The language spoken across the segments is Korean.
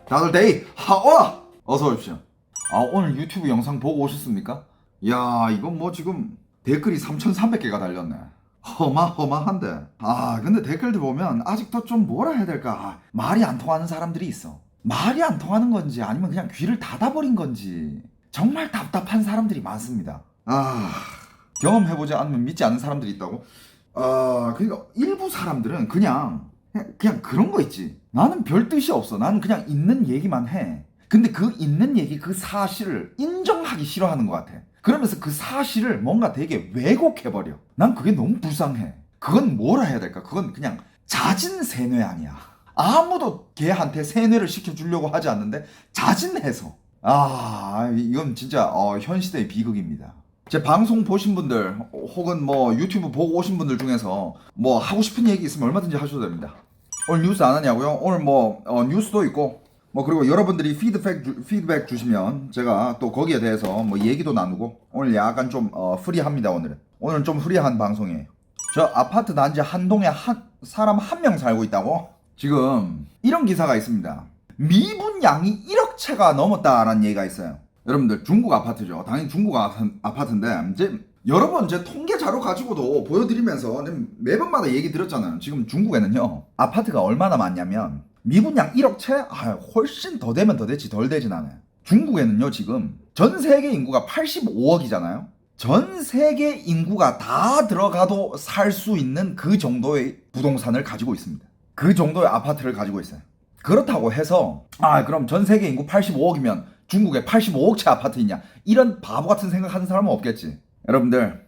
다들 데이 하와 어서 오십시오. 오늘 유튜브 영상 보고 오셨습니까? 야, 이거 뭐 지금 댓글이 3,300개가 달렸네. 허마허마한데. 근데 댓글들 보면 아직도 좀 뭐라 해야 될까? 말이 안 통하는 사람들이 있어. 말이 안 통하는 건지 아니면 그냥 귀를 닫아버린 건지 정말 답답한 사람들이 많습니다. 경험해보지 않으면 믿지 않는 사람들이 있다고? 그러니까 일부 사람들은 그냥 그런 거 있지. 나는 별 뜻이 없어. 나는 그냥 있는 얘기만 해. 근데 그 있는 얘기, 그 사실을 인정하기 싫어하는 것 같아. 그러면서 그 사실을 뭔가 되게 왜곡해버려. 난 그게 너무 불쌍해. 그건 뭐라 해야 될까? 그건 그냥 자진 세뇌 아니야. 아무도 걔한테 세뇌를 시켜주려고 하지 않는데 자진해서. 이건 진짜 현 시대의 비극입니다. 제 방송 보신 분들 혹은 뭐 유튜브 보고 오신 분들 중에서 뭐 하고 싶은 얘기 있으면 얼마든지 하셔도 됩니다. 오늘 뉴스 안 하냐고요? 오늘 뭐 뉴스도 있고 뭐 그리고 여러분들이 피드백 주시면 제가 또 거기에 대해서 뭐 얘기도 나누고 오늘 약간 좀 프리합니다. 오늘은 좀 프리한 방송이에요. 저 아파트 단지 한 동에 사람 한 명 살고 있다고? 지금 이런 기사가 있습니다. 미분양이 1억 채가 넘었다라는 얘기가 있어요. 여러분들 중국 아파트죠. 당연히 중국 아파트인데 이제 여러 번 제 통계 자료 가지고도 보여드리면서 매번마다 얘기 드렸잖아요. 지금 중국에는요 아파트가 얼마나 많냐면 미분양 1억 채? 훨씬 더 되면 더 되지 덜 되진 않아요. 중국에는요 지금 전 세계 인구가 85억이잖아요. 전 세계 인구가 다 들어가도 살 수 있는 그 정도의 부동산을 가지고 있습니다. 그 정도의 아파트를 가지고 있어요. 그렇다고 해서 그럼 전 세계 인구 85억이면 중국에 85억 채 아파트 있냐? 이런 바보 같은 생각하는 사람은 없겠지. 여러분들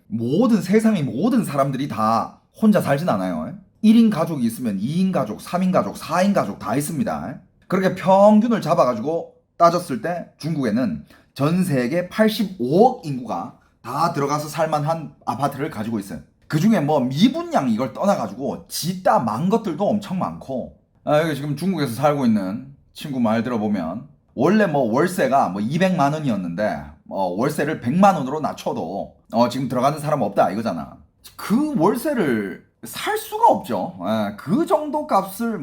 세상의 모든 사람들이 다 혼자 살진 않아요. 1인 가족이 있으면 2인 가족, 3인 가족, 4인 가족 다 있습니다. 그렇게 평균을 잡아가지고 따졌을 때 중국에는 전 세계 85억 인구가 다 들어가서 살만한 아파트를 가지고 있어요. 그 중에 뭐 미분양 이걸 떠나가지고 지따 만 것들도 엄청 많고 여기 지금 중국에서 살고 있는 친구 말 들어보면 원래 뭐 월세가 뭐 200만 원이었는데 월세를 100만 원으로 낮춰도 지금 들어가는 사람 없다 이거잖아. 그 월세를 살 수가 없죠. 그 정도 값을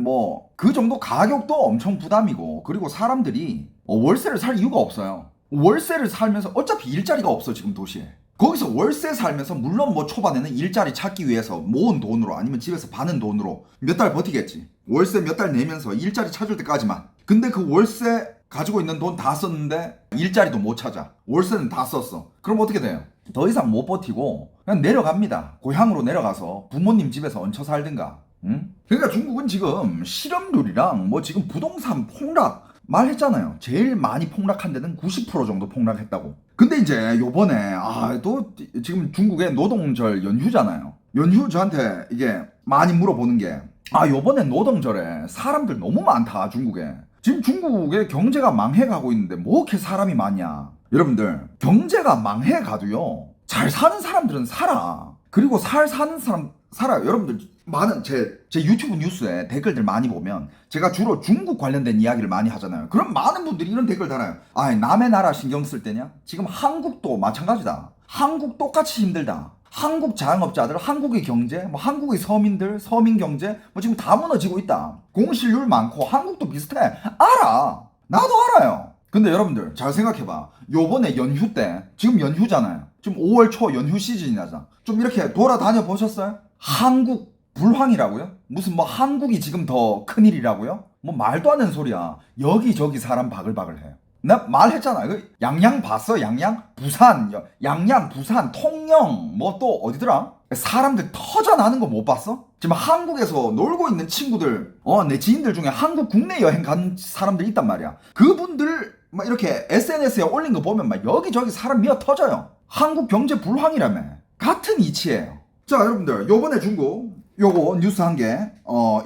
그 정도 가격도 엄청 부담이고 그리고 사람들이 월세를 살 이유가 없어요. 월세를 살면서 어차피 일자리가 없어 지금 도시에. 거기서 월세 살면서 물론 뭐 초반에는 일자리 찾기 위해서 모은 돈으로 아니면 집에서 받는 돈으로 몇 달 버티겠지. 월세 몇 달 내면서 일자리 찾을 때까지만. 근데 그 월세 가지고 있는 돈 다 썼는데 일자리도 못 찾아. 월세는 다 썼어. 그럼 어떻게 돼요? 더 이상 못 버티고 그냥 내려갑니다. 고향으로 내려가서 부모님 집에서 얹혀 살든가. 응? 그러니까 중국은 지금 실업률이랑 뭐 지금 부동산 폭락 말했잖아요. 제일 많이 폭락한 데는 90% 정도 폭락했다고. 근데 이제 요번에 또 지금 중국의 노동절 연휴잖아요. 연휴 저한테 이게 많이 물어보는 게 요번에 노동절에 사람들 너무 많다 중국에. 지금 중국의 경제가 망해가고 있는데 뭐 이렇게 사람이 많냐. 여러분들 경제가 망해가도요 잘 사는 사람들은 살아. 그리고 사는 사람 살아요. 여러분들 많은 제 유튜브 뉴스에 댓글들 많이 보면 제가 주로 중국 관련된 이야기를 많이 하잖아요. 그럼 많은 분들이 이런 댓글 달아요. 남의 나라 신경 쓸 때냐? 지금 한국도 마찬가지다. 한국 똑같이 힘들다. 한국 자영업자들, 한국의 경제, 한국의 서민들, 서민 경제 지금 다 무너지고 있다. 공실률 많고 한국도 비슷해. 알아. 나도 알아요. 근데 여러분들 잘 생각해봐. 요번에 연휴 때 지금 연휴잖아요. 지금 5월 초 연휴 시즌이잖아. 좀 이렇게 돌아다녀 보셨어요? 한국 불황이라고요? 무슨 한국이 지금 더 큰일이라고요? 말도 안 되는 소리야. 여기저기 사람 바글바글 해요. 나 말했잖아. 양양 봤어? 양양? 부산, 양양, 부산, 통영, 또 어디더라? 사람들 터져나는 거 못 봤어? 지금 한국에서 놀고 있는 친구들, 내 지인들 중에 한국 국내 여행 간 사람들 있단 말이야. 그분들 이렇게 SNS에 올린 거 보면 여기저기 사람 미어 터져요. 한국 경제 불황이라며. 같은 이치예요. 자, 여러분들 요번에 중국 요거 뉴스 한 개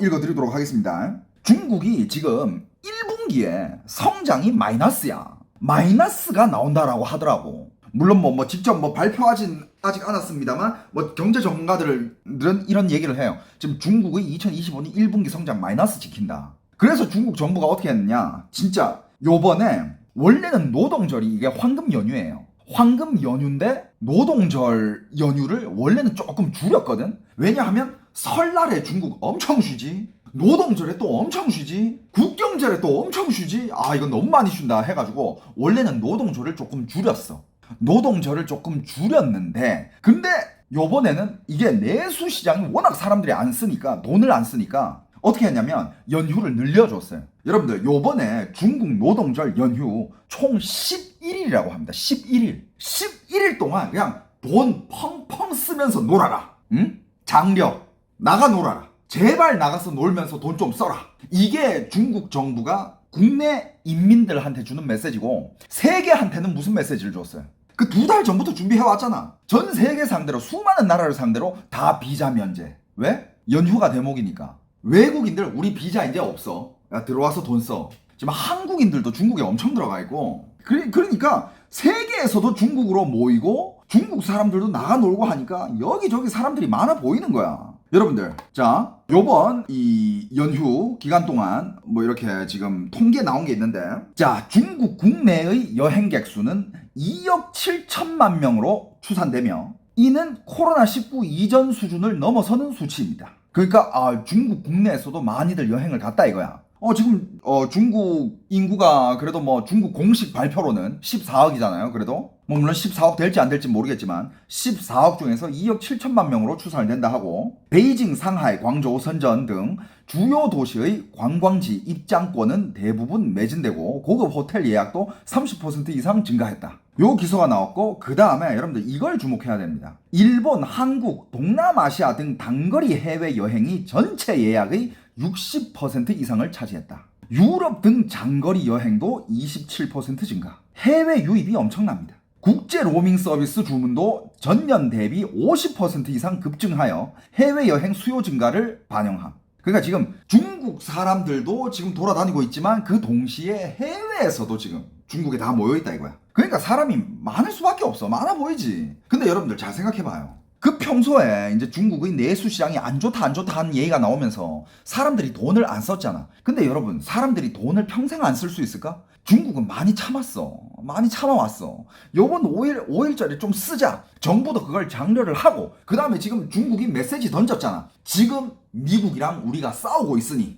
읽어드리도록 하겠습니다. 중국이 지금 1분기에 성장이 마이너스야. 마이너스가 나온다라고 하더라고. 물론 직접 발표하진 아직 않았습니다만 경제 전문가들은 이런 얘기를 해요. 지금 중국의 2025년 1분기 성장 마이너스 지킨다. 그래서 중국 정부가 어떻게 했느냐? 진짜 요번에 원래는 노동절이 이게 황금 연휴예요. 황금 연휴인데 노동절 연휴를 원래는 조금 줄였거든. 왜냐하면 설날에 중국 엄청 쉬지. 노동절에 또 엄청 쉬지, 국경절에 또 엄청 쉬지, 아 이건 너무 많이 쉰다 해가지고 원래는 노동절을 조금 줄였어. 노동절을 조금 줄였는데, 근데 요번에는 이게 내수시장이 워낙 사람들이 안 쓰니까, 돈을 안 쓰니까 어떻게 했냐면 연휴를 늘려줬어요. 여러분들 요번에 중국 노동절 연휴 총 11일이라고 합니다. 11일 동안 그냥 돈 펑펑 쓰면서 놀아라. 응? 장려 나가 놀아라. 제발 나가서 놀면서 돈 좀 써라. 이게 중국 정부가 국내 인민들한테 주는 메시지고, 세계한테는 무슨 메시지를 줬어요? 그 2달 전부터 준비해왔잖아. 전 세계 상대로, 수많은 나라를 상대로 다 비자 면제. 왜? 연휴가 대목이니까. 외국인들 우리 비자 이제 없어. 야, 들어와서 돈 써. 지금 한국인들도 중국에 엄청 들어가 있고, 그러니까 세계에서도 중국으로 모이고 중국 사람들도 나가 놀고 하니까 여기저기 사람들이 많아 보이는 거야. 여러분들, 자, 요번 이 연휴 기간 동안 뭐 이렇게 지금 통계 나온 게 있는데, 자, 중국 국내의 여행객 수는 2억 7천만 명으로 추산되며, 이는 코로나19 이전 수준을 넘어서는 수치입니다. 그러니까 중국 국내에서도 많이들 여행을 갔다 이거야. 지금 중국 인구가 그래도 뭐 중국 공식 발표로는 14억이잖아요. 그래도 뭐 물론 14억 될지 안 될지 모르겠지만 14억 중에서 2억 7천만 명으로 추산을 된다 하고, 베이징, 상하이, 광저우, 선전 등 주요 도시의 관광지 입장권은 대부분 매진되고 고급 호텔 예약도 30% 이상 증가했다. 요 기사가 나왔고, 그 다음에 여러분들 이걸 주목해야 됩니다. 일본, 한국, 동남아시아 등 단거리 해외 여행이 전체 예약의 60% 이상을 차지했다. 유럽 등 장거리 여행도 27% 증가. 해외 유입이 엄청납니다. 국제 로밍 서비스 주문도 전년 대비 50% 이상 급증하여 해외여행 수요 증가를 반영함. 그러니까 지금 중국 사람들도 지금 돌아다니고 있지만 그 동시에 해외에서도 지금 중국에 다 모여있다 이거야. 그러니까 사람이 많을 수밖에 없어. 많아 보이지. 근데 여러분들 잘 생각해봐요. 그 평소에 이제 중국의 내수 시장이 안 좋다 하는 얘기가 나오면서 사람들이 돈을 안 썼잖아. 근데 여러분, 사람들이 돈을 평생 안 쓸 수 있을까? 중국은 많이 참았어. 많이 참아왔어. 요번 5일짜리 좀 쓰자. 정부도 그걸 장려를 하고, 그 다음에 지금 중국이 메시지 던졌잖아. 지금 미국이랑 우리가 싸우고 있으니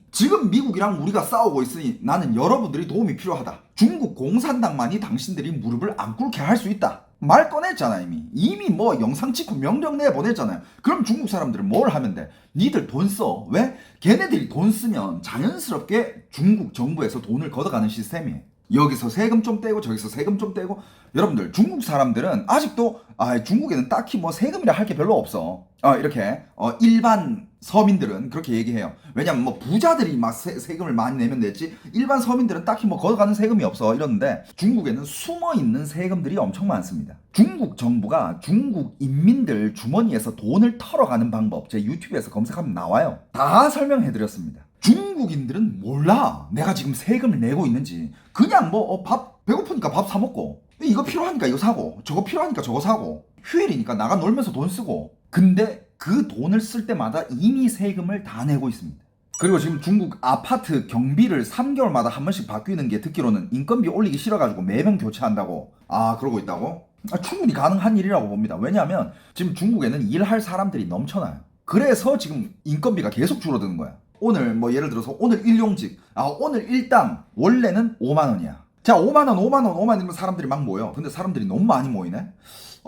나는 여러분들이 도움이 필요하다. 중국 공산당만이 당신들이 무릎을 안 꿇게 할 수 있다. 말 꺼냈잖아. 이미 뭐 영상 찍고 명령 내보냈잖아요. 그럼 중국 사람들은 뭘 하면 돼? 니들 돈 써. 왜? 걔네들이 돈 쓰면 자연스럽게 중국 정부에서 돈을 걷어가는 시스템이에요. 여기서 세금 좀 떼고 저기서 세금 좀 떼고. 여러분들, 중국 사람들은 아직도 중국에는 딱히 뭐 세금이라 할 게 별로 없어. 이렇게 일반 서민들은 그렇게 얘기해요. 왜냐면 뭐 부자들이 막 세금을 많이 내면 됐지, 일반 서민들은 딱히 뭐 걷어가는 세금이 없어 이러는데, 중국에는 숨어있는 세금들이 엄청 많습니다. 중국 정부가 중국 인민들 주머니에서 돈을 털어가는 방법, 제 유튜브에서 검색하면 나와요. 다 설명해드렸습니다. 중국인들은 몰라 내가 지금 세금을 내고 있는지. 그냥 뭐 밥 배고프니까 밥 사 먹고, 이거 필요하니까 이거 사고, 저거 필요하니까 저거 사고, 휴일이니까 나가 놀면서 돈 쓰고. 근데 그 돈을 쓸 때마다 이미 세금을 다 내고 있습니다. 그리고 지금 중국 아파트 경비를 3개월마다 한 번씩 바뀌는 게 듣기로는 인건비 올리기 싫어가지고 매번 교체한다고 그러고 있다고? 충분히 가능한 일이라고 봅니다. 왜냐하면 지금 중국에는 일할 사람들이 넘쳐나요. 그래서 지금 인건비가 계속 줄어드는 거야. 오늘 뭐 예를 들어서 오늘 일용직, 오늘 일당 원래는 5만 원이야. 자, 5만 원이면 사람들이 막 모여. 근데 사람들이 너무 많이 모이네.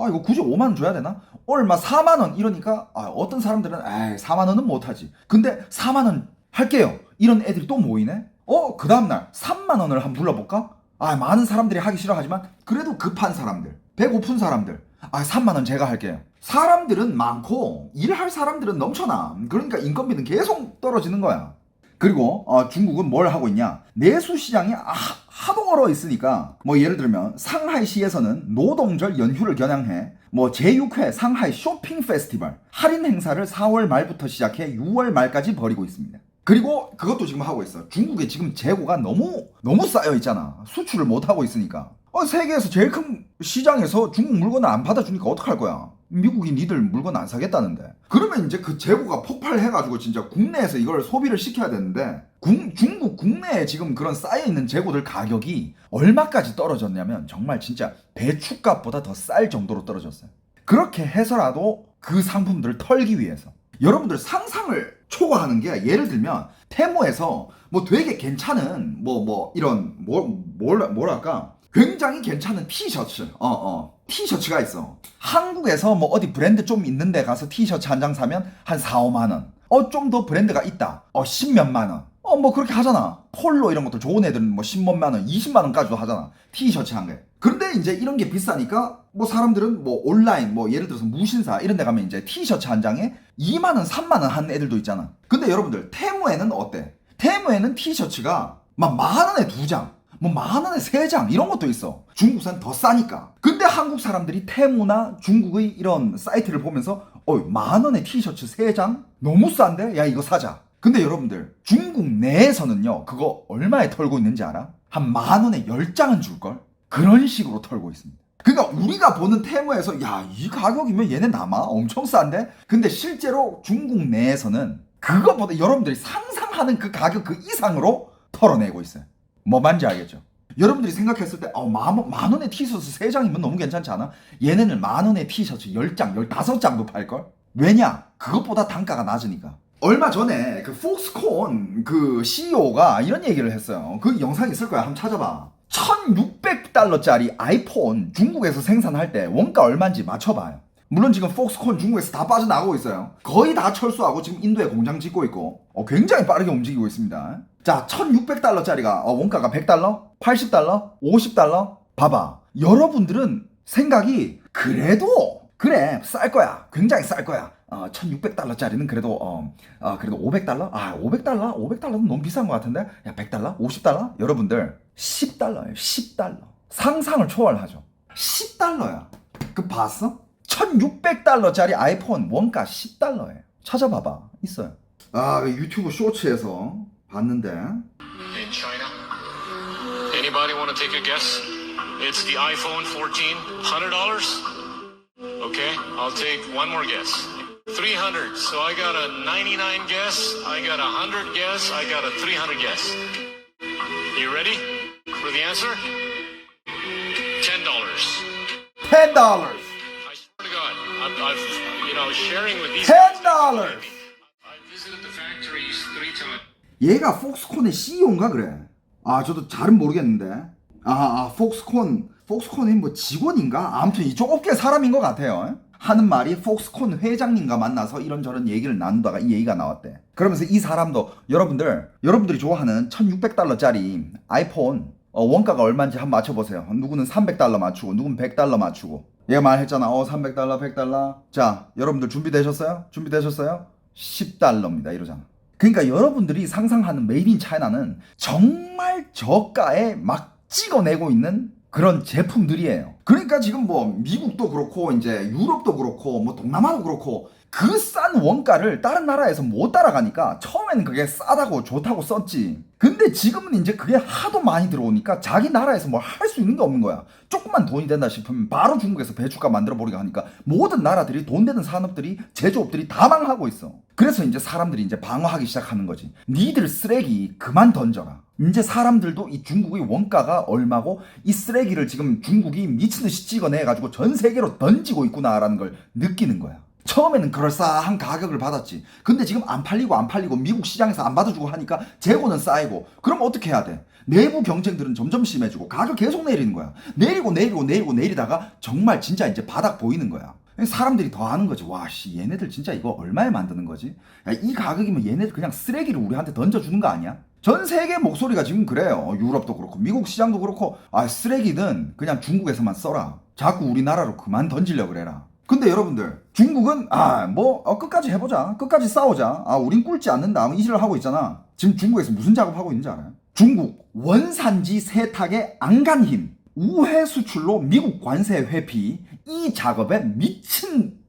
이거 굳이 5만 원 줘야 되나? 오늘 막 4만 원 이러니까 어떤 사람들은 4만 원은 못하지. 근데 4만 원 할게요. 이런 애들이 또 모이네. 그 다음날 3만 원을 한번 불러볼까? 많은 사람들이 하기 싫어하지만 그래도 급한 사람들, 배고픈 사람들, 3만 원 제가 할게요. 사람들은 많고 일할 사람들은 넘쳐나. 그러니까 인건비는 계속 떨어지는 거야. 그리고 중국은 뭘 하고 있냐? 내수 시장이 하도 얼어 있으니까, 뭐 예를 들면 상하이시에서는 노동절 연휴를 겨냥해 뭐 제6회 상하이 쇼핑 페스티벌 할인 행사를 4월 말부터 시작해 6월 말까지 벌이고 있습니다. 그리고 그것도 지금 하고 있어. 중국에 지금 재고가 너무 쌓여 있잖아. 수출을 못 하고 있으니까. 세계에서 제일 큰 시장에서 중국 물건을 안 받아주니까 어떡할 거야? 미국이 니들 물건 안 사겠다는데. 그러면 이제 그 재고가 폭발해가지고 진짜 국내에서 이걸 소비를 시켜야 되는데, 중국 국내에 지금 그런 쌓여있는 재고들 가격이 얼마까지 떨어졌냐면 정말 진짜 배추값보다 더 쌀 정도로 떨어졌어요. 그렇게 해서라도 그 상품들을 털기 위해서. 여러분들 상상을 초과하는 게, 예를 들면 테무에서 뭐 되게 괜찮은 이런 뭐랄까 굉장히 괜찮은 티셔츠 티셔츠가 있어. 한국에서 뭐 어디 브랜드 좀 있는 데 가서 티셔츠 한 장 사면 한 4, 5만 원. 좀 더 브랜드가 있다. 10몇만 원. 뭐 그렇게 하잖아. 폴로 이런 것도 좋은 애들은 뭐 10몇만 원, 20만 원까지도 하잖아. 티셔츠 한 개. 그런데 이제 이런 게 비싸니까 뭐 사람들은 뭐 온라인 뭐 예를 들어서 무신사 이런 데 가면 이제 티셔츠 한 장에 2만 원, 3만 원 하는 애들도 있잖아. 근데 여러분들 테무에는 어때? 테무에는 티셔츠가 막 만 원에 2장, 뭐 만 원에 3장 이런 것도 있어. 중국산 더 싸니까. 근데 한국 사람들이 테무나 중국의 이런 사이트를 보면서 만 원에 티셔츠 3장? 너무 싼데? 야 이거 사자. 근데 여러분들 중국 내에서는요 그거 얼마에 털고 있는지 알아? 한 만 원에 10장은 줄걸? 그런 식으로 털고 있습니다. 그러니까 우리가 보는 테무에서 야 이 가격이면 얘네 남아? 엄청 싼데? 근데 실제로 중국 내에서는 그거보다 여러분들이 상상하는 그 가격 그 이상으로 털어내고 있어요. 뭐 말인지 알겠죠? 여러분들이 생각했을 때 만 원의 티셔츠 3장이면 너무 괜찮지 않아? 얘네는 만 원의 티셔츠 10장, 15장도 팔걸? 왜냐? 그것보다 단가가 낮으니까. 얼마 전에 그 폭스콘 그 CEO가 이런 얘기를 했어요. 그 영상 있을 거야. 한번 찾아봐. 1600달러짜리 아이폰 중국에서 생산할 때 원가 얼마인지 맞춰봐요. 물론 지금 폭스콘 중국에서 다 빠져나가고 있어요. 거의 다 철수하고 지금 인도에 공장 짓고 있고 굉장히 빠르게 움직이고 있습니다. 자, 1600달러짜리가 원가가 100달러? 80달러? 50달러? 봐봐. 여러분들은 생각이 그래도 그래 쌀 거야. 굉장히 쌀 거야. 1600달러짜리는 그래도 500달러? 500달러? 500달러는 너무 비싼 것 같은데? 야 100달러? 50달러? 여러분들 10달러예요. 10달러. 상상을 초월하죠. 10달러야. 그 봤어? 1600달러짜리 아이폰 원가 10달러예요. 찾아봐봐. 있어요. 유튜브 쇼츠에서 봤는데. In China. Anybody want to take a guess? It's the iPhone 14, $100. Okay, I'll take one more guess. 300. So I got a 99 guess, I got a 100 guess, I got a 300 guess. You ready for the answer? $10. $10. I swear to God, I've sharing with these $10. I visited the factories 3 times. 얘가 폭스콘의 CEO인가 그래. 저도 잘은 모르겠는데. 폭스콘의 뭐 직원인가? 아무튼 이쪽 업계 사람인 것 같아요. 하는 말이 폭스콘 회장님과 만나서 이런저런 얘기를 나누다가 이 얘기가 나왔대. 그러면서 이 사람도 여러분들이 좋아하는 1600달러짜리 아이폰 원가가 얼마인지 한번 맞춰보세요. 누구는 300달러 맞추고 누구는 100달러 맞추고. 얘가 말했잖아. 300달러 100달러. 자 여러분들 준비되셨어요? 10달러입니다 이러잖아. 그러니까 여러분들이 상상하는 메이드 인 차이나는 정말 저가에 막 찍어내고 있는 그런 제품들이에요. 그러니까 지금 뭐 미국도 그렇고 이제 유럽도 그렇고 뭐 동남아도 그렇고 그 싼 원가를 다른 나라에서 못 따라가니까 처음에는 그게 싸다고 좋다고 썼지. 근데 지금은 이제 그게 하도 많이 들어오니까 자기 나라에서 뭘 할 수 있는 게 없는 거야. 조금만 돈이 된다 싶으면 바로 중국에서 배출가 만들어 버리고 하니까 모든 나라들이 돈 되는 산업들이 제조업들이 다 망하고 있어. 그래서 이제 사람들이 이제 방어하기 시작하는 거지. 니들 쓰레기 그만 던져라. 이제 사람들도 이 중국의 원가가 얼마고 이 쓰레기를 지금 중국이 미친듯이 찍어내가지고 전 세계로 던지고 있구나라는 걸 느끼는 거야. 처음에는 그럴싸한 가격을 받았지. 근데 지금 안 팔리고 미국 시장에서 안 받아주고 하니까 재고는 쌓이고 그럼 어떻게 해야 돼? 내부 경쟁들은 점점 심해지고 가격 계속 내리는 거야. 내리다가 정말 진짜 이제 바닥 보이는 거야. 사람들이 더 하는 거지. 와, 얘네들 진짜 이거 얼마에 만드는 거지? 야, 이 가격이면 얘네들 그냥 쓰레기를 우리한테 던져주는 거 아니야? 전 세계 목소리가 지금 그래요. 유럽도 그렇고 미국 시장도 그렇고 쓰레기는 그냥 중국에서만 써라. 자꾸 우리나라로 그만 던지려고 그래라. 근데 여러분들 중국은 끝까지 해보자. 끝까지 싸우자. 우린 꿀지 않는다. 이질을 하고 있잖아. 지금 중국에서 무슨 작업하고 있는지 알아요? 중국 원산지 세탁의 안간힘 우회 수출로 미국 관세 회피 이 작업에 미친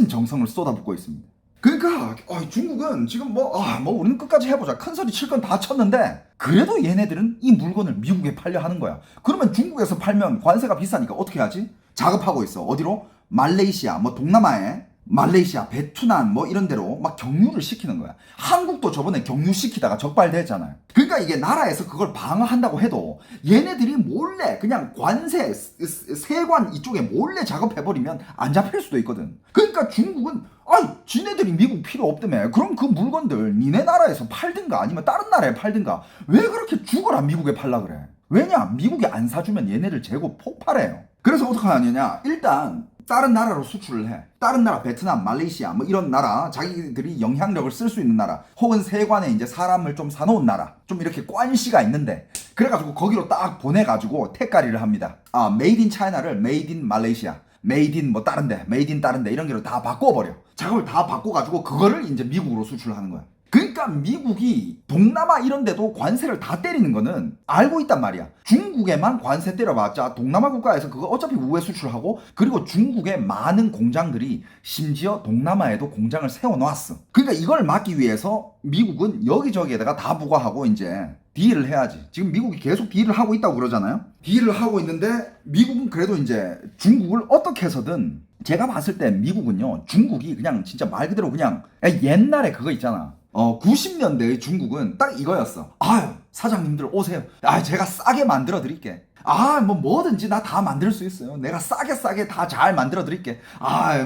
정성을 쏟아붓고 있습니다. 그러니까 중국은 지금 우리는 끝까지 해보자. 큰 소리 칠 건 다 쳤는데 그래도 얘네들은 이 물건을 미국에 팔려 하는 거야. 그러면 중국에서 팔면 관세가 비싸니까 어떻게 하지? 작업하고 있어. 어디로? 말레이시아, 동남아에 말레이시아, 베트남 뭐 이런 데로 막 경유를 시키는 거야. 한국도 저번에 경유시키다가 적발됐잖아요. 그러니까 이게 나라에서 그걸 방어한다고 해도 얘네들이 몰래 그냥 관세, 세관 이쪽에 몰래 작업해버리면 안 잡힐 수도 있거든. 그러니까 중국은 지네들이 미국 필요 없다며. 그럼 그 물건들 니네 나라에서 팔든가 아니면 다른 나라에 팔든가 왜 그렇게 죽어라 미국에 팔라 그래. 왜냐? 미국이 안 사주면 얘네들 재고 폭발해요. 그래서 어떻게 하느냐? 일단 다른 나라로 수출을 해. 다른 나라, 베트남, 말레이시아 뭐 이런 나라, 자기들이 영향력을 쓸 수 있는 나라, 혹은 세관에 이제 사람을 좀 사놓은 나라, 좀 이렇게 관시가 있는데, 그래가지고 거기로 딱 보내가지고 택가리를 합니다. 메이드 인 차이나를 메이드 인 말레이시아, 메이드 인 뭐 다른데, 메이드 인 다른데 이런 게로 다 바꿔버려. 작업을 다 바꿔가지고 그거를 이제 미국으로 수출하는 거야. 그러니까 미국이 동남아 이런 데도 관세를 다 때리는 거는 알고 있단 말이야. 중국에만 관세 때려봤자 동남아 국가에서 그거 어차피 우회 수출하고, 그리고 중국의 많은 공장들이 심지어 동남아에도 공장을 세워놨어. 그러니까 이걸 막기 위해서 미국은 여기저기에다가 다 부과하고 이제 딜을 해야지. 지금 미국이 계속 딜을 하고 있다고 그러잖아요. 딜을 하고 있는데 미국은 그래도 이제 중국을 어떻게 해서든, 제가 봤을 때 미국은요, 중국이 그냥 진짜 말 그대로 그냥 옛날에 그거 있잖아. 90년대의 중국은 딱 이거였어. 사장님들 오세요. 제가 싸게 만들어 드릴게. 뭐 뭐든지 나 다 만들 수 있어요. 내가 싸게 다 잘 만들어 드릴게.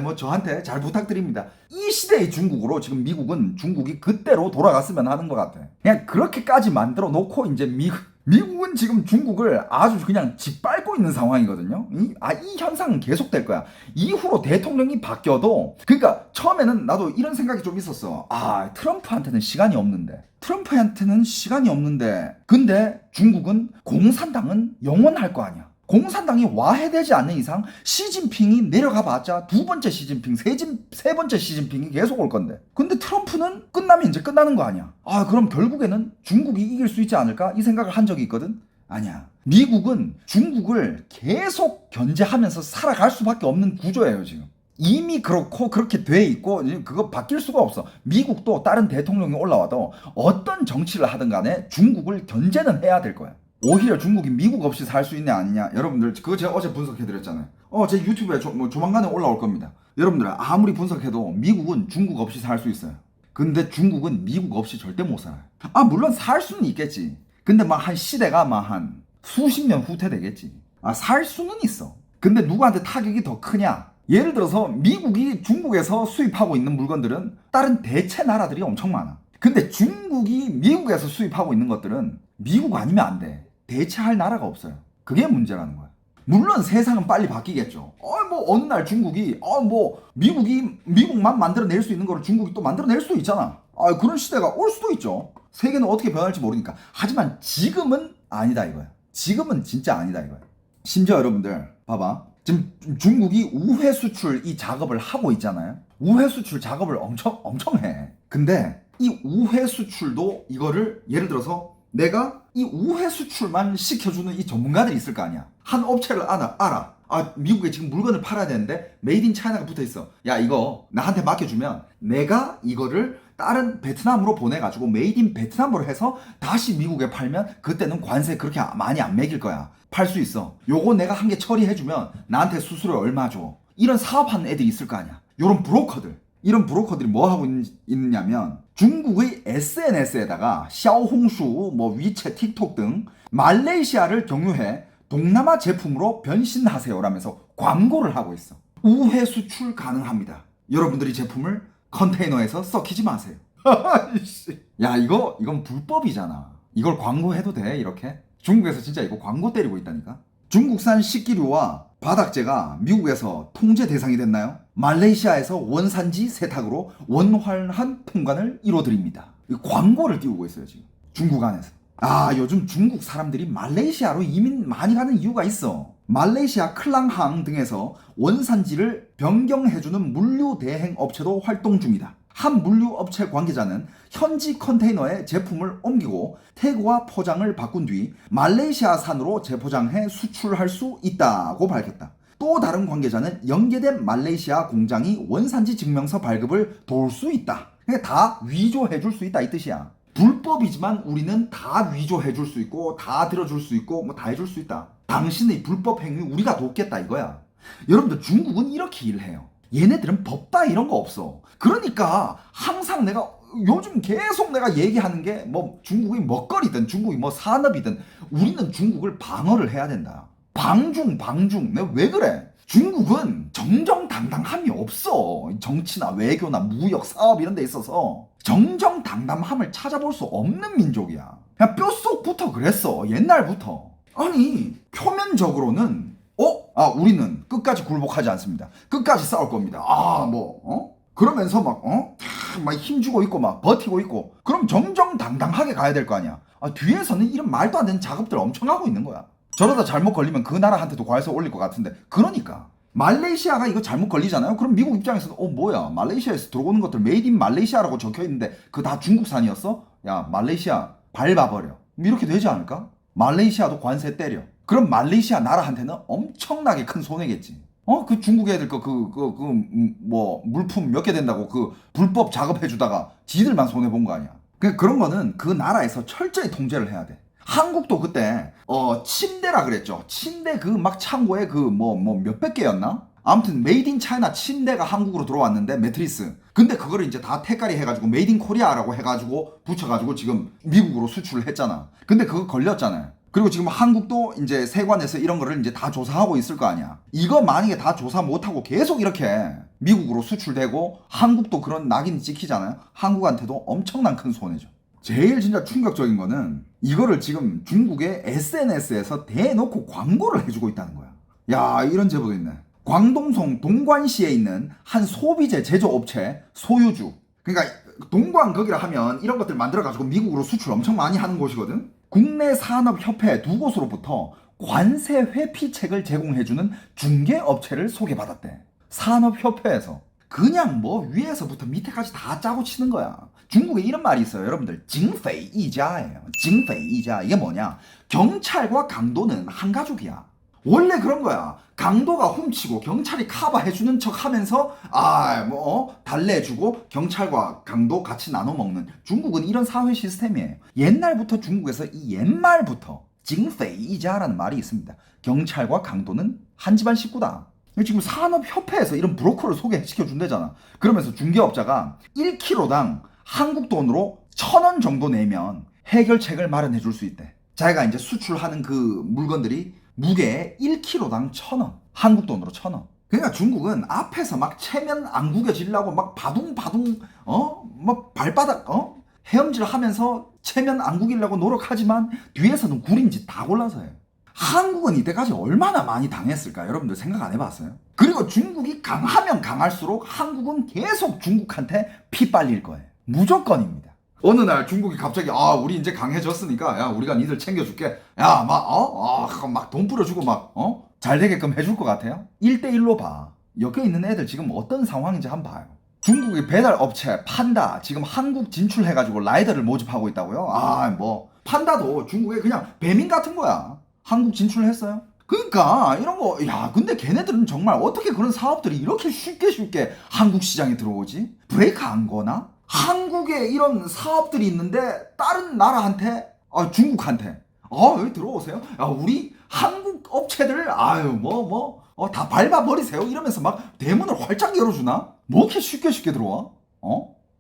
뭐 저한테 잘 부탁드립니다. 이 시대의 중국으로 지금 미국은, 중국이 그때로 돌아갔으면 하는 것 같아. 그냥 그렇게까지 만들어 놓고 이제 미국은 지금 중국을 아주 그냥 짓밟고 있는 상황이거든요. 이 현상은 계속될 거야. 이후로 대통령이 바뀌어도, 그러니까 처음에는 나도 이런 생각이 좀 있었어. 트럼프한테는 시간이 없는데. 근데 중국은, 공산당은 영원할 거 아니야. 공산당이 와해되지 않는 이상 시진핑이 내려가 봤자 두 번째 시진핑, 세 번째 시진핑이 계속 올 건데. 근데 트럼프는 끝나면 이제 끝나는 거 아니야. 그럼 결국에는 중국이 이길 수 있지 않을까? 이 생각을 한 적이 있거든. 아니야. 미국은 중국을 계속 견제하면서 살아갈 수밖에 없는 구조예요, 지금. 이미 그렇고 그렇게 돼 있고 그거 바뀔 수가 없어. 미국도 다른 대통령이 올라와도 어떤 정치를 하든 간에 중국을 견제는 해야 될 거야. 오히려 중국이 미국 없이 살 수 있냐 아니냐, 여러분들 그거 제가 어제 분석해드렸잖아요. 제 유튜브에 조만간에 올라올 겁니다. 여러분들 아무리 분석해도 미국은 중국 없이 살 수 있어요. 근데 중국은 미국 없이 절대 못 살아요. 물론 살 수는 있겠지. 근데 한 시대가 한 수십 년 후퇴 되겠지. 살 수는 있어. 근데 누구한테 타격이 더 크냐? 예를 들어서 미국이 중국에서 수입하고 있는 물건들은 다른 대체 나라들이 엄청 많아. 근데 중국이 미국에서 수입하고 있는 것들은 미국 아니면 안 돼. 대체할 나라가 없어요. 그게 문제라는 거야. 물론 세상은 빨리 바뀌겠죠. 어느 날 중국이 미국이 미국만 만들어낼 수 있는 거를 중국이 또 만들어낼 수도 있잖아. 그런 시대가 올 수도 있죠. 세계는 어떻게 변할지 모르니까. 하지만 지금은 아니다 이거야. 지금은 진짜 아니다 이거야. 심지어 여러분들 봐봐. 지금 중국이 우회 수출 이 작업을 하고 있잖아요. 우회 수출 작업을 엄청 해. 근데 이 우회 수출도 이거를 예를 들어서 내가 이 우회 수출만 시켜주는 이 전문가들이 있을 거 아니야. 한 업체를 알아. 미국에 지금 물건을 팔아야 되는데 메이드 인 차이나가 붙어있어. 야, 이거 나한테 맡겨주면 내가 이거를 다른 베트남으로 보내가지고 메이드 인 베트남으로 해서 다시 미국에 팔면 그때는 관세 그렇게 많이 안 매길 거야. 팔 수 있어. 요거 내가 한 개 처리해주면 나한테 수수료 얼마 줘. 이런 사업하는 애들이 있을 거 아니야. 이런 브로커들이 뭐 하고 있느냐면 중국의 SNS에다가 샤오홍슈, 위챗, 틱톡 등 말레이시아를 경유해 동남아 제품으로 변신하세요라면서 광고를 하고 있어. 우회 수출 가능합니다. 여러분들이 제품을 컨테이너에서 썩히지 마세요. 야, 이건 불법이잖아. 이걸 광고해도 돼, 이렇게? 중국에서 진짜 이거 광고 때리고 있다니까? 중국산 식기류와 바닥재가 미국에서 통제 대상이 됐나요? 말레이시아에서 원산지 세탁으로 원활한 통관을 이뤄드립니다. 광고를 띄우고 있어요, 지금. 중국 안에서. 요즘 중국 사람들이 말레이시아로 이민 많이 가는 이유가 있어. 말레이시아 클랑항 등에서 원산지를 변경해주는 물류 대행 업체도 활동 중이다. 한 물류업체 관계자는 현지 컨테이너에 제품을 옮기고 태그와 포장을 바꾼 뒤 말레이시아산으로 재포장해 수출할 수 있다고 밝혔다. 또 다른 관계자는 연계된 말레이시아 공장이 원산지 증명서 발급을 도울 수 있다. 그러니까 다 위조해 줄 수 있다 이 뜻이야. 불법이지만 우리는 다 위조해 줄 수 있고 다 들어줄 수 있고 다 해줄 수 있다. 당신의 불법 행위 우리가 돕겠다 이거야. 여러분들 중국은 이렇게 일해요. 얘네들은 법다 이런 거 없어. 그러니까 항상 내가 요즘 계속 내가 얘기하는 게 뭐 중국이 먹거리든 중국이 뭐 산업이든 우리는 중국을 방어를 해야 된다. 방중. 내가 왜 그래? 중국은 정정당당함이 없어. 정치나 외교나 무역, 사업 이런 데 있어서 정정당당함을 찾아볼 수 없는 민족이야. 그냥 뼛속부터 그랬어. 옛날부터. 아니 표면적으로는 우리는 끝까지 굴복하지 않습니다. 끝까지 싸울 겁니다. 그러면서 막 힘주고 있고 막 버티고 있고 그럼 정정당당하게 가야 될 거 아니야. 뒤에서는 이런 말도 안 되는 작업들 엄청 하고 있는 거야. 저러다 잘못 걸리면 그 나라한테도 과세 올릴 것 같은데. 그러니까 말레이시아가 이거 잘못 걸리잖아요. 그럼 미국 입장에서는 뭐야 말레이시아에서 들어오는 것들 메이드 인 말레이시아라고 적혀있는데 그거 다 중국산이었어? 야 말레이시아 밟아버려. 이렇게 되지 않을까? 말레이시아도 관세 때려. 그럼 말레이시아 나라한테는 엄청나게 큰 손해겠지. 그 중국 애들 물품 몇 개 된다고 그 불법 작업해주다가 지들만 손해본 거 아니야. 그런 거는 그 나라에서 철저히 통제를 해야 돼. 한국도 그때 침대라 그랬죠. 침대 그 막 창고에 그 몇백 개였나? 아무튼 메이드 인 차이나 침대가 한국으로 들어왔는데 매트리스. 근데 그거를 이제 다 택가리 해가지고 메이드 인 코리아라고 해가지고 붙여가지고 지금 미국으로 수출을 했잖아. 근데 그거 걸렸잖아요. 그리고 지금 한국도 이제 세관에서 이런 거를 이제 다 조사하고 있을 거 아니야. 이거 만약에 다 조사 못하고 계속 이렇게 미국으로 수출되고 한국도 그런 낙인이 찍히잖아요. 한국한테도 엄청난 큰 손해죠. 제일 진짜 충격적인 거는 이거를 지금 중국의 SNS에서 대놓고 광고를 해주고 있다는 거야. 야, 이런 제보도 있네. 광동성 동관시에 있는 한 소비재 제조업체 소유주. 그러니까 동관 거기라 하면 이런 것들 만들어가지고 미국으로 수출 엄청 많이 하는 곳이거든. 국내 산업협회 두 곳으로부터 관세 회피책을 제공해주는 중개업체를 소개받았대. 산업협회에서. 그냥 위에서부터 밑에까지 다 짜고 치는 거야. 중국에 이런 말이 있어요. 여러분들 징페이 이자예요. 징페이 이자. 이게 뭐냐? 경찰과 강도는 한 가족이야. 원래 그런 거야. 강도가 훔치고 경찰이 커버해주는 척 하면서 달래주고 경찰과 강도 같이 나눠 먹는. 중국은 이런 사회 시스템이에요. 옛날부터 중국에서 이 옛말부터 징페이 이자라는 말이 있습니다. 경찰과 강도는 한 집안 식구다. 지금 산업협회에서 이런 브로커를 소개시켜준대잖아. 그러면서 중개업자가 1kg당 한국 돈으로 1,000원 정도 내면 해결책을 마련해 줄 수 있대. 자기가 이제 수출하는 그 물건들이 무게에 1kg당 1,000원. 한국 돈으로 1,000원. 그러니까 중국은 앞에서 막 체면 안 구겨지려고 막 바둥바둥 막 발바닥 헤엄질 하면서 체면 안 구기려고 노력하지만 뒤에서는 구린짓 다 골라서 해. 한국은 이때까지 얼마나 많이 당했을까? 여러분들 생각 안 해봤어요? 그리고 중국이 강하면 강할수록 한국은 계속 중국한테 피 빨릴 거예요. 무조건입니다. 어느 날 중국이 갑자기 우리 이제 강해졌으니까 야 우리가 니들 챙겨줄게. 야 막 돈 뿌려주고 잘 되게끔 해줄 것 같아요? 1대1로 봐. 엮여 있는 애들 지금 어떤 상황인지 한번 봐요. 중국의 배달 업체 판다 지금 한국 진출해가지고 라이더를 모집하고 있다고요? 판다도 중국의 그냥 배민 같은 거야. 한국 진출을 했어요? 그러니까 이런 거 근데 걔네들은 정말 어떻게 그런 사업들이 이렇게 쉽게 한국 시장에 들어오지? 브레이크 안 거나? 한국에 이런 사업들이 있는데 다른 나라한테 중국한테 여기 들어오세요? 우리 한국 업체들 다 밟아버리세요 이러면서 막 대문을 활짝 열어주나? 뭐 이렇게 쉽게 들어와?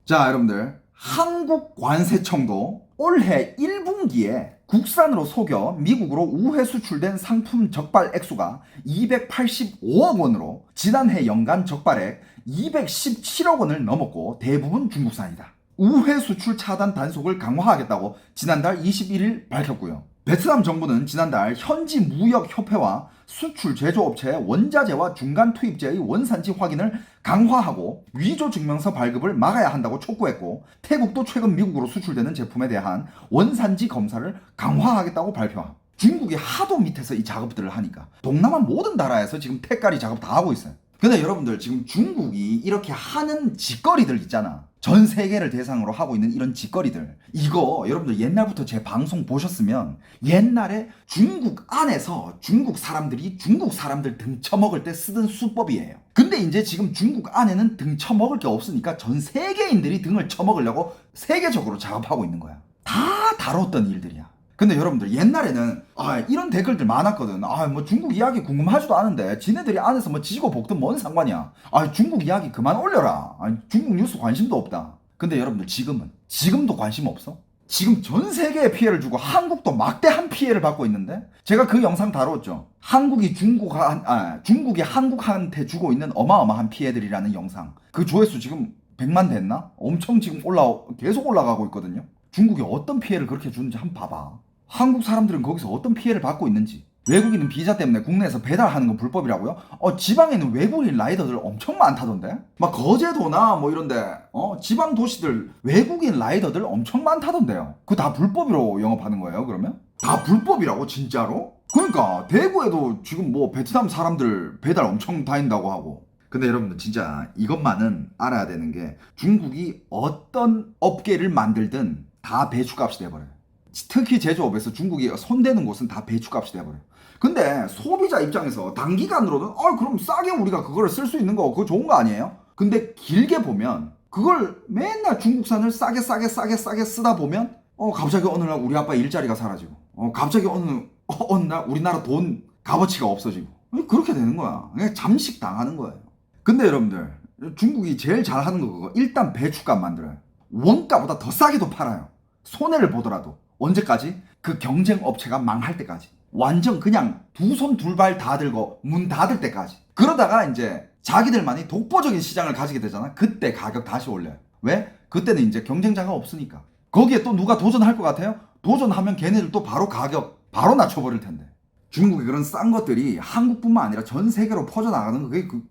자 여러분들 한국 관세청도 올해 1분기에 국산으로 속여 미국으로 우회 수출된 상품 적발 액수가 285억 원으로 지난해 연간 적발액 217억 원을 넘었고 대부분 중국산이다. 우회 수출 차단 단속을 강화하겠다고 지난달 21일 밝혔고요. 베트남 정부는 지난달 현지 무역협회와 수출 제조업체의 원자재와 중간 투입재의 원산지 확인을 강화하고 위조 증명서 발급을 막아야 한다고 촉구했고 태국도 최근 미국으로 수출되는 제품에 대한 원산지 검사를 강화하겠다고 발표함. 중국이 하도 밑에서 이 작업들을 하니까 동남아 모든 나라에서 지금 택가리 작업 다 하고 있어요. 근데 여러분들 지금 중국이 이렇게 하는 짓거리들 있잖아. 전 세계를 대상으로 하고 있는 이런 짓거리들. 이거 여러분들 옛날부터 제 방송 보셨으면 옛날에 중국 안에서 중국 사람들이 중국 사람들 등쳐먹을 때 쓰던 수법이에요. 근데 이제 지금 중국 안에는 등쳐먹을 게 없으니까 전 세계인들이 등을 쳐먹으려고 세계적으로 작업하고 있는 거야. 다 다뤘던 일들이야. 근데 여러분들 옛날에는 이런 댓글들 많았거든. 뭐 중국 이야기 궁금하지도 않은데 지네들이 안에서 뭐 지고 볶든 뭔 상관이야. 중국 이야기 그만 올려라. 중국 뉴스 관심도 없다. 근데 여러분들 지금도 관심 없어? 지금 전 세계에 피해를 주고 한국도 막대한 피해를 받고 있는데 제가 그 영상 다뤘죠. 중국이 한국한테 주고 있는 어마어마한 피해들이라는 영상. 그 조회수 지금 100만 됐나? 엄청 지금 계속 올라가고 있거든요. 중국이 어떤 피해를 그렇게 주는지 한번 봐봐. 한국 사람들은 거기서 어떤 피해를 받고 있는지. 외국인은 비자 때문에 국내에서 배달하는 건 불법이라고요? 지방에는 외국인 라이더들 엄청 많다던데? 막 거제도나 뭐 이런데 지방 도시들 외국인 라이더들 엄청 많다던데요. 그거 다 불법으로 영업하는 거예요, 그러면? 다 불법이라고, 진짜로? 그러니까 대구에도 지금 뭐 베트남 사람들 배달 엄청 다닌다고 하고. 근데 여러분들 진짜 이것만은 알아야 되는 게 중국이 어떤 업계를 만들든 다 배추값이 돼버려요. 특히 제조업에서 중국이 손대는 곳은 다 배추값이 돼버려요. 근데 소비자 입장에서 단기간으로는 그럼 싸게 우리가 그거를 쓸 수 있는 거 그거 좋은 거 아니에요? 근데 길게 보면 그걸 맨날 중국산을 싸게 쓰다 보면 갑자기 어느 날 우리 아빠 일자리가 사라지고 갑자기 어느 날 우리나라 돈 값어치가 없어지고 그렇게 되는 거야. 그냥 잠식 당하는 거예요. 근데 여러분들 중국이 제일 잘하는 거 그거 일단 배추값 만들어요. 원가보다 더 싸게도 팔아요. 손해를 보더라도. 언제까지? 그 경쟁 업체가 망할 때까지. 완전 그냥 두 손 둘 발 다 들고 문 닫을 때까지. 그러다가 이제 자기들만이 독보적인 시장을 가지게 되잖아. 그때 가격 다시 올려요. 왜? 그때는 이제 경쟁자가 없으니까. 거기에 또 누가 도전할 것 같아요? 도전하면 걔네들 또 바로 가격 바로 낮춰버릴 텐데. 중국의 그런 싼 것들이 한국뿐만 아니라 전 세계로 퍼져나가는 거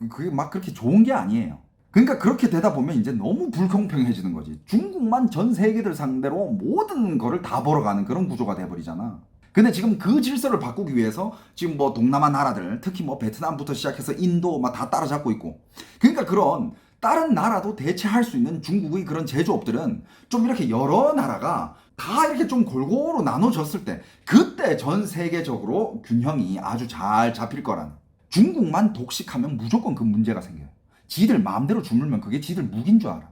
그게 막 그렇게 좋은 게 아니에요. 그러니까 그렇게 되다 보면 이제 너무 불공평해지는 거지. 중국만 전 세계들 상대로 모든 거를 다 벌어가는 그런 구조가 돼버리잖아. 근데 지금 그 질서를 바꾸기 위해서 지금 뭐 동남아 나라들, 특히 뭐 베트남부터 시작해서 인도 막 다 따라잡고 있고. 그러니까 그런 다른 나라도 대체할 수 있는 중국의 그런 제조업들은 좀 이렇게 여러 나라가 다 이렇게 좀 골고루 나눠졌을 때 그때 전 세계적으로 균형이 아주 잘 잡힐 거라는. 중국만 독식하면 무조건 그 문제가 생겨요. 지들 마음대로 주물면 그게 지들 무기인 줄 알아.